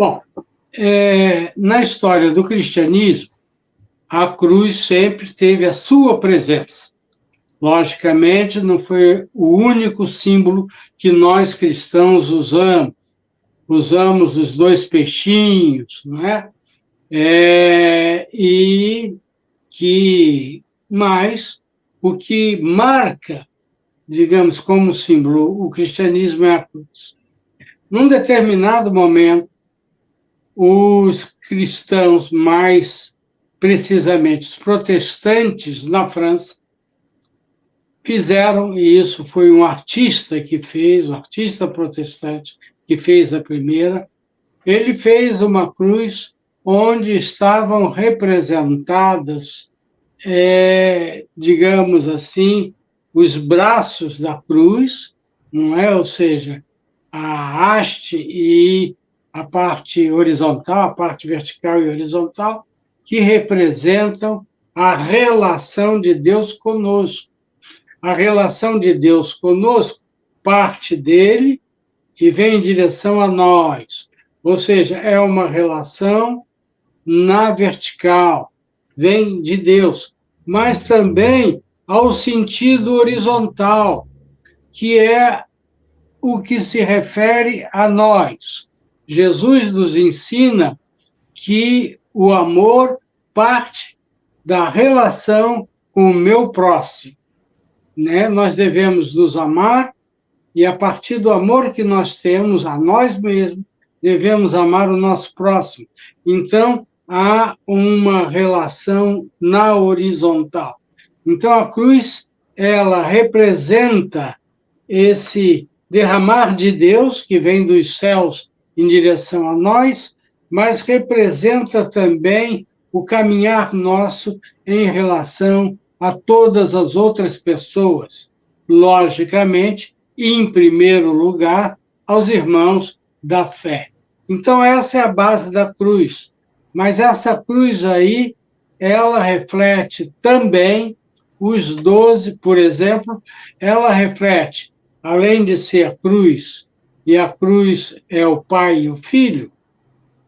Bom, na história do cristianismo, a cruz sempre teve a sua presença. Logicamente, não foi o único símbolo que nós cristãos usamos. Usamos os dois peixinhos, não é? Mas o que marca, digamos, como símbolo o cristianismo é a cruz. Num determinado momento, os cristãos, mais precisamente os protestantes na França, fizeram, e isso foi um artista que fez, um artista protestante que fez a primeira, ele fez uma cruz onde estavam representadas, digamos assim, os braços da cruz, não é? Ou seja, a haste e a parte horizontal, a parte vertical e horizontal, que representam a relação de Deus conosco. A relação de Deus conosco parte dele e vem em direção a nós. Ou seja, é uma relação na vertical, vem de Deus, mas também ao sentido horizontal, que é o que se refere a nós. Jesus nos ensina que o amor parte da relação com o meu próximo, né? Nós devemos nos amar e, a partir do amor que nós temos a nós mesmos, devemos amar o nosso próximo. Então, há uma relação na horizontal. Então, a cruz, ela representa esse derramar de Deus que vem dos céus em direção a nós, mas representa também o caminhar nosso em relação a todas as outras pessoas, logicamente, e em primeiro lugar, aos irmãos da fé. Então, essa é a base da cruz. Mas essa cruz aí, ela reflete também os 12, por exemplo, ela reflete, além de ser a cruz, e a cruz é o Pai e o Filho,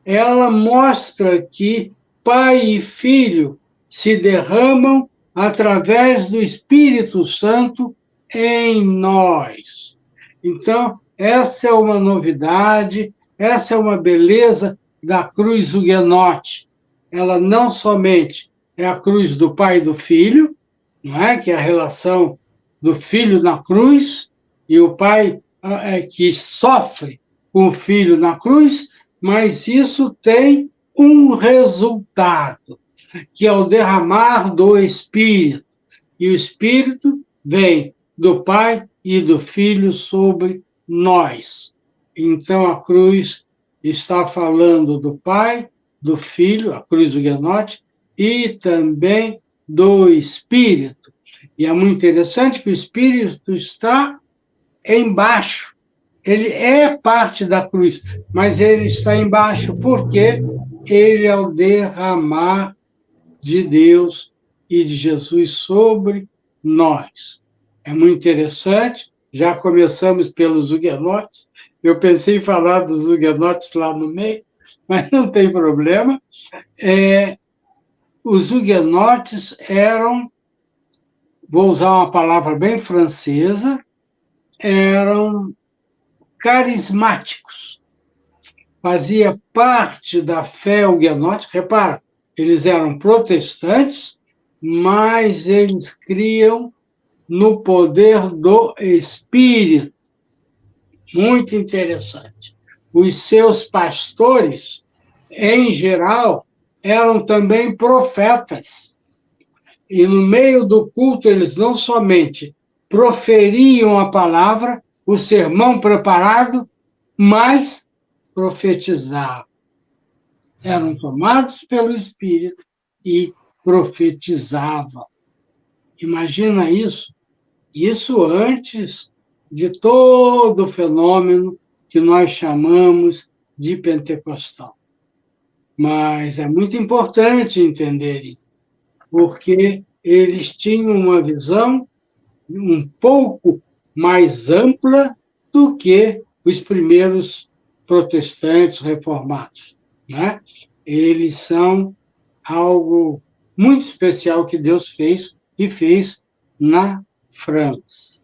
ela mostra que Pai e Filho se derramam através do Espírito Santo em nós. Então, essa é uma novidade, essa é uma beleza da cruz huguenote. Ela não somente é a cruz do Pai e do Filho, não é? Que é a relação do Filho na cruz, e o Pai que sofre com o Filho na cruz, mas isso tem um resultado, que é o derramar do Espírito. E o Espírito vem do Pai e do Filho sobre nós. Então, a cruz está falando do Pai, do Filho, a cruz huguenote, e também do Espírito. E é muito interessante que o Espírito está embaixo. Ele é parte da cruz, mas ele está embaixo porque ele é o derramar de Deus e de Jesus sobre nós. É muito interessante. Já começamos pelos huguenotes. Eu pensei em falar dos huguenotes lá no meio, mas não tem problema. Os huguenotes eram, vou usar uma palavra bem francesa, eram carismáticos. Fazia parte da fé huguenote. Repara, eles eram protestantes, mas eles criam no poder do Espírito. Muito interessante. Os seus pastores, em geral, eram também profetas. E no meio do culto, eles não somente proferiam a palavra, o sermão preparado, mas profetizavam. Eram tomados pelo Espírito e profetizavam. Imagina isso. Isso antes de todo o fenômeno que nós chamamos de pentecostal. Mas é muito importante entender isso, porque eles tinham uma visão um pouco mais ampla do que os primeiros protestantes, reformados, né? Eles são algo muito especial que Deus fez e fez na França.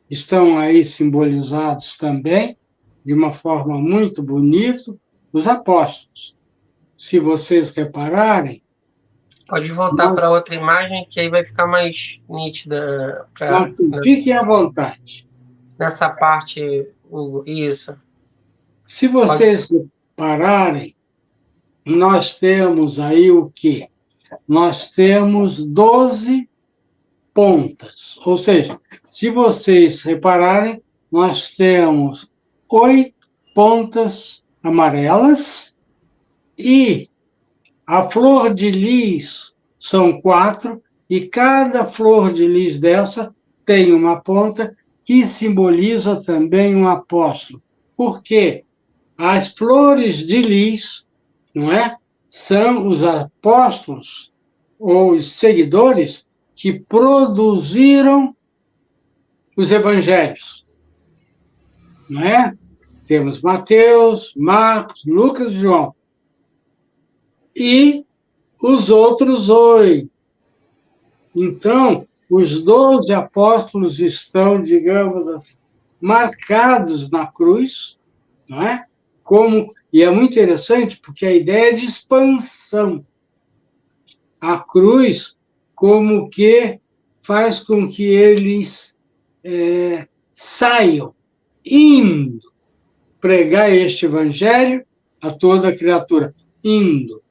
Estão aí simbolizados também, de uma forma muito bonita, os apóstolos. Se vocês repararem... Pode voltar para outra imagem, que aí vai ficar mais nítida. Fiquem à vontade. Nessa parte, Hugo, isso. Se vocês repararem, nós temos aí o quê? Nós temos 12 pontas. Ou seja, se vocês repararem, nós temos 8 pontas amarelas e a flor de lis são 4, e cada flor de lis dessa tem uma ponta que simboliza também um apóstolo. Por quê? As flores de lis, não é? São os apóstolos ou os seguidores que produziram os evangelhos, não é? Temos Mateus, Marcos, Lucas e João. E os outros 8. Então, os 12 apóstolos estão, digamos assim, marcados na cruz, não é? E é muito interessante porque a ideia é de expansão. A cruz, como que faz com que eles saiam, indo pregar este evangelho a toda criatura, indo,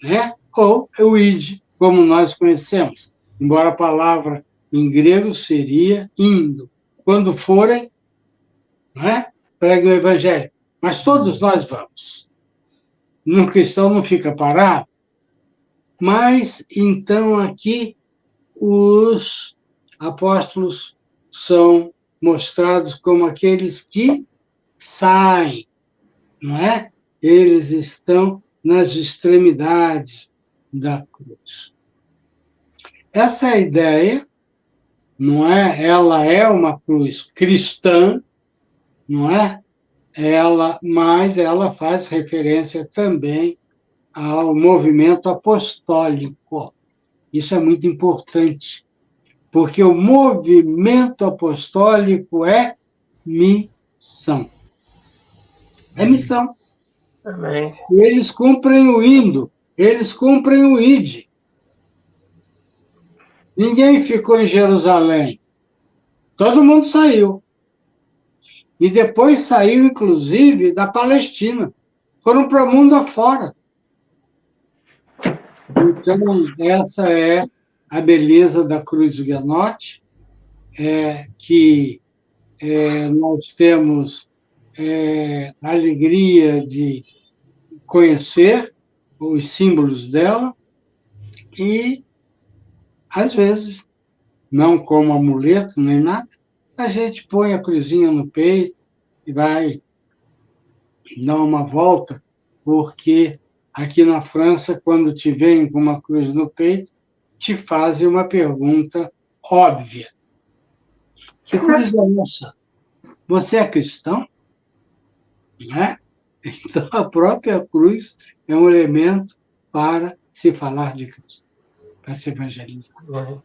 né? Ou o ide, como nós conhecemos, embora a palavra em grego seria indo. Quando forem, né? Pregue o evangelho. Mas todos nós vamos. Um cristão não fica parado. Mas, então, aqui, os apóstolos são mostrados como aqueles que saem, não é? Eles estão nas extremidades da cruz. Essa ideia, não é? Ela é uma cruz cristã, não é? Mas ela faz referência também ao movimento apostólico. Isso é muito importante, porque o movimento apostólico é missão. É missão. Amém. E eles cumprem o indo, eles cumprem o ide. Ninguém ficou em Jerusalém. Todo mundo saiu. E depois saiu, inclusive, da Palestina. Foram para o mundo afora. Então, essa é a beleza da Cruz Huguenote, que nós temos a alegria de conhecer os símbolos dela e, às vezes, não como amuleto nem nada, a gente põe a cruzinha no peito e vai dar uma volta, porque aqui na França, quando te veem com uma cruz no peito, te fazem uma pergunta óbvia. Que cruz é essa? Você é cristão? Não é? Então, a própria cruz é um elemento para se falar de Cristo, para se evangelizar. Uhum.